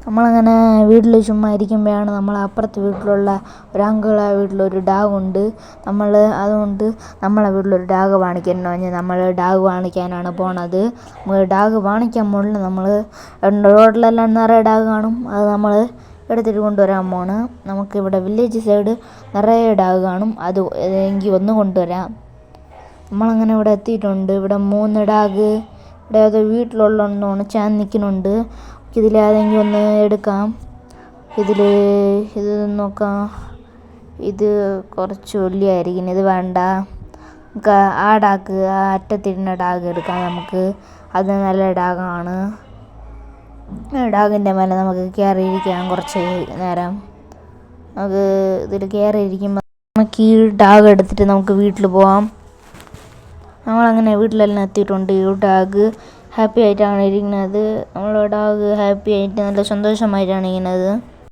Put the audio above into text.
നമ്മളങ്ങനെ വീട്ടിൽ ചുമ്മാ ഇരിക്കുമ്പോഴാണ് നമ്മൾ അപ്പുറത്തെ വീട്ടിലുള്ള ഒരു അങ്കിളെ വീട്ടിലൊരു ഡാഗുണ്ട്. അതുകൊണ്ട് നമ്മളെ വീട്ടിലൊരു ഡാഗ് വാങ്ങിക്കണം പറഞ്ഞ് നമ്മൾ ഡാഗ് വാങ്ങിക്കാനാണ് പോണത്. ഡാഗ് വാങ്ങിക്കാൻ മുകളിൽ നമ്മൾ റോഡിലെല്ലാം നിറയെ ഡാഗ് കാണും. അത് നമ്മൾ എടുത്തിട്ട് കൊണ്ടുവരാൻ പോണ്. നമുക്കിവിടെ വില്ലേജ് സൈഡ് നിറയെ ഡാഗ് കാണും. അത് എങ്കിൽ ഒന്ന് കൊണ്ടുവരാം. നമ്മളങ്ങനെ ഇവിടെ എത്തിയിട്ടുണ്ട്. ഇവിടെ 3 ഡാഗ് ഇവിടെ അത് വീട്ടിലുള്ളതെന്ന് ചാൻ നിൽക്കുന്നുണ്ട്. ഇതിലേതെങ്കിലും ഒന്ന് എടുക്കാം. ഇത് നോക്കാം. ഇത് കുറച്ച് വലിയായിരിക്കും. ഇത് വേണ്ട. നമുക്ക് ആ അറ്റത്തിരുന്ന ഡാഗ് എടുക്കാം. നമുക്ക് അത് നല്ല ഡാഗാണ്. ഡാഗിൻ്റെ മേലെ നമുക്ക് കയറിയിരിക്കാം കുറച്ച് നേരം. നമുക്ക് ഇതിൽ കയറിയിരിക്കുമ്പോൾ നമുക്ക് ഈ ഡാഗ് എടുത്തിട്ട് നമുക്ക് വീട്ടിൽ പോകാം. നമ്മളങ്ങനെ വീട്ടിലെല്ലാം എത്തിയിട്ടുണ്ട്. ഈ ഡാഗ് ഹാപ്പി ആയിട്ടാണ് ഇരിക്കുന്നത്. നമ്മളെ ഡാഗ് ഹാപ്പി ആയിട്ട് നല്ല സന്തോഷമായിട്ടാണ് ഇരിക്കുന്നത്.